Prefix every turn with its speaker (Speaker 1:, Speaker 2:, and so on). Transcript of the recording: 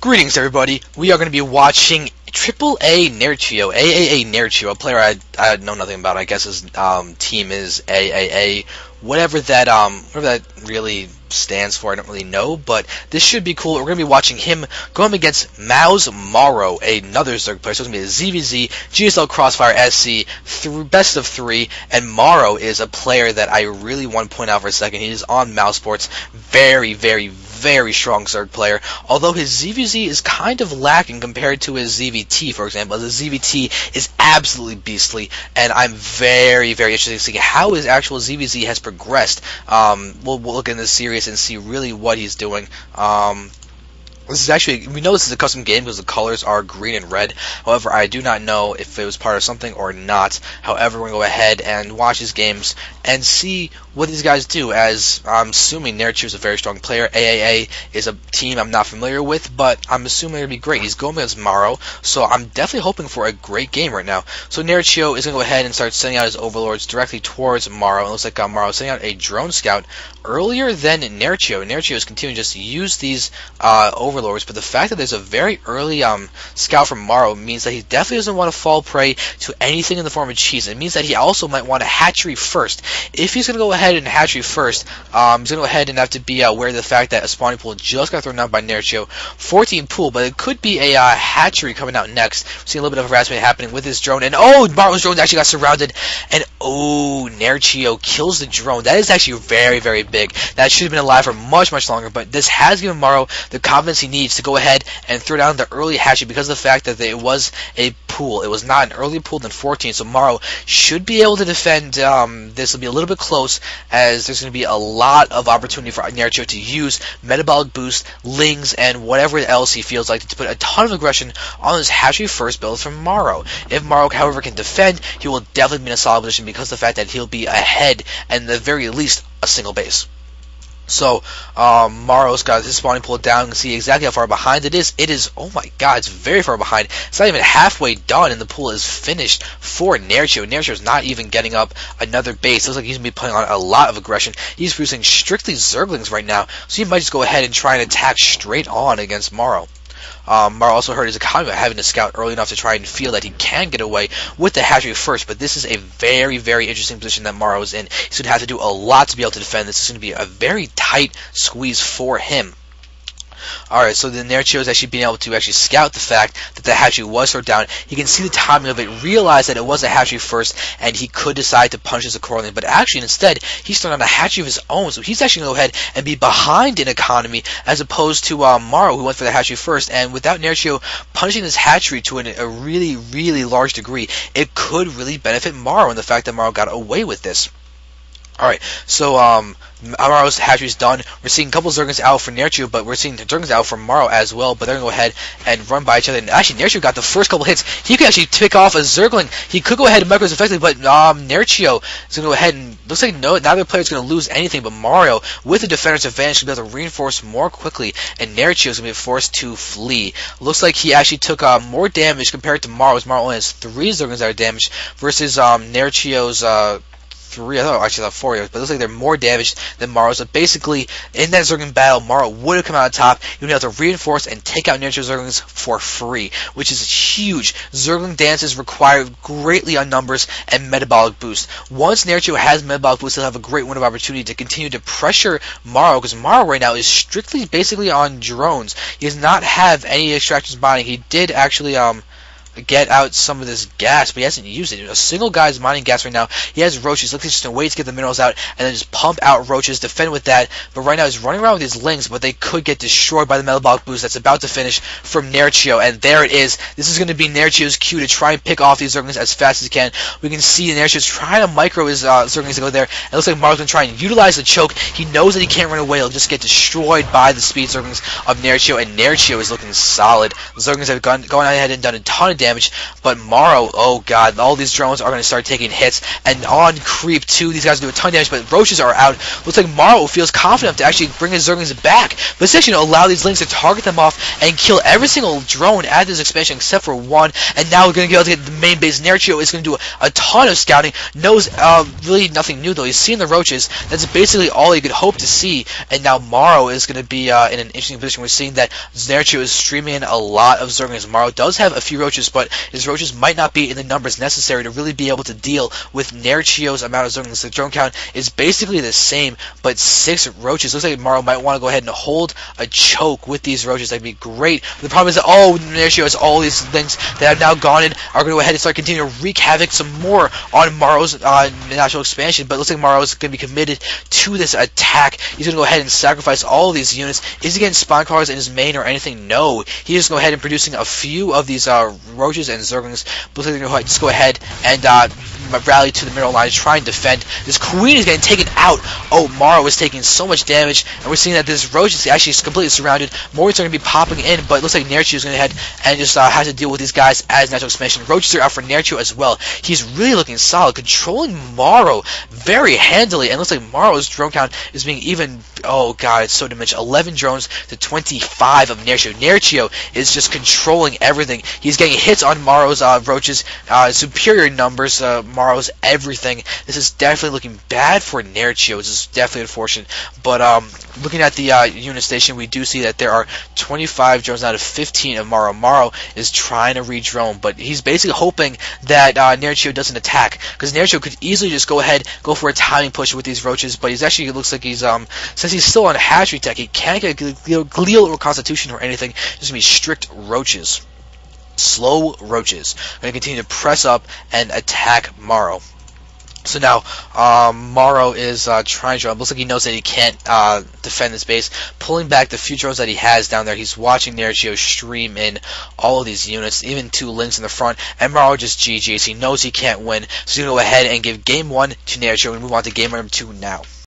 Speaker 1: Greetings, everybody. We are going to be watching aAaNerchio, a player I know nothing about. I guess his team is AAA, whatever that really stands for. I don't really know, but this should be cool. We're going to be watching him going against mouzMorroW, another Zerg player. So it's going to be a ZVZ, GSL Crossfire SC, best of 3, and MorroW is a player that I really want to point out for a second. He is on mousesports, very strong Zerg player, although his ZVZ is kind of lacking compared to his ZVT, for example. The ZVT is absolutely beastly, and I'm very interested in seeing how his actual ZVZ has progressed. We'll look in this series and see really what he's doing. This is actually, we know this is a custom game because the colors are green and red. However, I do not know if it was part of something or not. However, we're going to go ahead and watch his games and see what these guys do, as I'm assuming aAaNerchio is a very strong player. AAA is a team I'm not familiar with, but I'm assuming it'll be great. He's going against MorroW, so I'm definitely hoping for a great game right now. So aAaNerchio is going to go ahead and start sending out his overlords directly towards MorroW. It looks like MorroW is sending out a drone scout earlier than aAaNerchio. aAaNerchio is continuing just to use these overlords, but the fact that there's a very early scout from MorroW means that he definitely doesn't want to fall prey to anything in the form of cheese. It means that he also might want a hatchery first. If he's going to go ahead and hatchery first, he's going to go ahead and have to be aware of the fact that a spawning pool just got thrown out by aAaNerchio. 14 pool, but it could be a hatchery coming out next. We're seeing a little bit of harassment happening with this drone, and oh, MorroW's drone actually got surrounded, and oh, aAaNerchio kills the drone. That is actually very big. That should have been alive for much longer, but this has given MorroW the confidence he needs to go ahead and throw down the early hatchery because of the fact that it was a pool. It was not an earlier pool than 14, so MorroW should be able to defend. This will be a little bit close, as there's going to be a lot of opportunity for aAaNerchio to use metabolic boost, lings, and whatever else he feels like to put a ton of aggression on his hatchery first build from MorroW. If MorroW, however, can defend, he will definitely be in a solid position because of the fact that he'll be ahead, and at the very least, a single base. So, MorroW's got his spawning pool down. You can see exactly how far behind it is. It is, oh my god, it's very far behind. It's not even halfway done, and the pool is finished for aAaNerchio. aAaNerchio is not even getting up another base. It looks like he's going to be putting on a lot of aggression. He's producing strictly Zerglings right now, so he might just go ahead and try and attack straight on against MorroW. MorroW also hurt his economy by having to scout early enough to try and feel that he can get away with the hatchery first, but this is a very interesting position that MorroW is in. He's going to have to do a lot to be able to defend. This is going to be a very tight squeeze for him. Alright, so the aAaNerchio is actually being able to actually scout the fact that the hatchery was thrown down. He can see the timing of it, realize that it was a hatchery first, and he could decide to punch this accordingly. But actually, instead, he's thrown down a hatchery of his own, so he's actually going to go ahead and be behind in economy, as opposed to MorroW, who went for the hatchery first. And without aAaNerchio punching this hatchery to a really large degree, it could really benefit MorroW, and the fact that MorroW got away with this. Alright, so MorroW's hatchery's done. We're seeing a couple Zerglings out for aAaNerchio, but we're seeing Zerglings out for MorroW as well, but they're going to go ahead and run by each other. And actually, aAaNerchio got the first couple hits. He could actually pick off a Zergling. He could go ahead and micro effectively, but aAaNerchio is going to go ahead and looks like neither player is going to lose anything, but MorroW, with the defender's advantage, should be able to reinforce more quickly, and aAaNerchio is going to be forced to flee. Looks like he actually took more damage compared to MorroW. MorroW only has 3 Zerglings that are damaged versus aAaNerchio's 3, I thought 4, but it looks like they're more damaged than MorroW. So basically, in that Zergling battle, MorroW would have come out on top. He would have to reinforce and take out aAaNerchio's Zerglings for free, which is huge. Zergling dances require greatly on numbers and metabolic boost. Once aAaNerchio has metabolic boost, he'll have a great window of opportunity to continue to pressure MorroW, because MorroW right now is strictly basically on drones. He does not have any extractions mining. He did actually get out some of this gas, but he hasn't used it. A single guy's mining gas right now. He has roaches. Looks like he's just going to wait to get the minerals out and then just pump out roaches, defend with that. But right now he's running around with his lings, but they could get destroyed by the metabolic boost that's about to finish from aAaNerchio. And there it is. This is going to be aAaNerchio's cue to try and pick off these Zerglings as fast as he can. We can see aAaNerchio's trying to micro his Zerglings to go there. It looks like MorroW's going to try and utilize the choke. He knows that he can't run away. He'll just get destroyed by the speed Zerglings of aAaNerchio, and aAaNerchio is looking solid. Zerglings have gone ahead and done a ton of damage, but MorroW, oh god, all these drones are going to start taking hits, and on creep too, these guys do a ton of damage, but roaches are out. Looks like MorroW feels confident enough to actually bring his Zerglings back, but it's actually going to allow these Lings to target them off and kill every single drone at this expansion except for one, and now we're going to be able to get the main base. aAaNerchio is going to do a ton of scouting, knows really nothing new though. He's seen the roaches, that's basically all he could hope to see, and now MorroW is going to be in an interesting position. We're seeing that aAaNerchio is streaming in a lot of Zerglings. MorroW does have a few roaches, but his roaches might not be in the numbers necessary to really be able to deal with aAaNerchio's amount of Zerglings. The drone count is basically the same, but 6 roaches. Looks like MorroW might want to go ahead and hold a choke with these roaches. That'd be great. The problem is that, oh, aAaNerchio has all these things that have now gone in, are going to go ahead and start continuing to wreak havoc some more on MorroW's natural expansion, but it looks like MorroW is going to be committed to this attack. He's going to go ahead and sacrifice all of these units. Is he getting spawn cards in his main or anything? No. He's just going ahead and producing a few of these roaches and Zerglings. Looks like they're going to just go ahead and rally to the middle line to try and defend. This queen is getting taken out. Oh, MorroW is taking so much damage, and we're seeing that this roach is actually completely surrounded. More are going to be popping in, but it looks like aAaNerchio is going to head and just have to deal with these guys as natural expansion. Roaches are out for aAaNerchio as well. He's really looking solid, controlling MorroW very handily, and looks like MorroW's drone count is being even, oh god, it's so diminished. 11 drones to 25 of aAaNerchio. aAaNerchio is just controlling everything. He's getting hits on MorroW's roaches, superior numbers, MorroW's everything. This is definitely looking bad for aAaNerchio. This is definitely unfortunate, but looking at the unit station, we do see that there are 25 drones out of 15 of MorroW. MorroW is trying to re-drone, but he's basically hoping that aAaNerchio doesn't attack, because aAaNerchio could easily just go for a timing push with these roaches, but he's actually, it looks like he's, since he's still on hatchery tech, he can't get glial or constitution or anything, just gonna be strict roaches. Slow roaches. Going to continue to press up and attack MorroW. So now, MorroW is trying to drone. Looks like he knows that he can't defend this base. Pulling back the few drones that he has down there. He's watching aAaNerchio stream in all of these units, even 2 Lings in the front. And MorroW just GG's. He knows he can't win. So he's going to go ahead and give game 1 to aAaNerchio and move on to game number 2 now.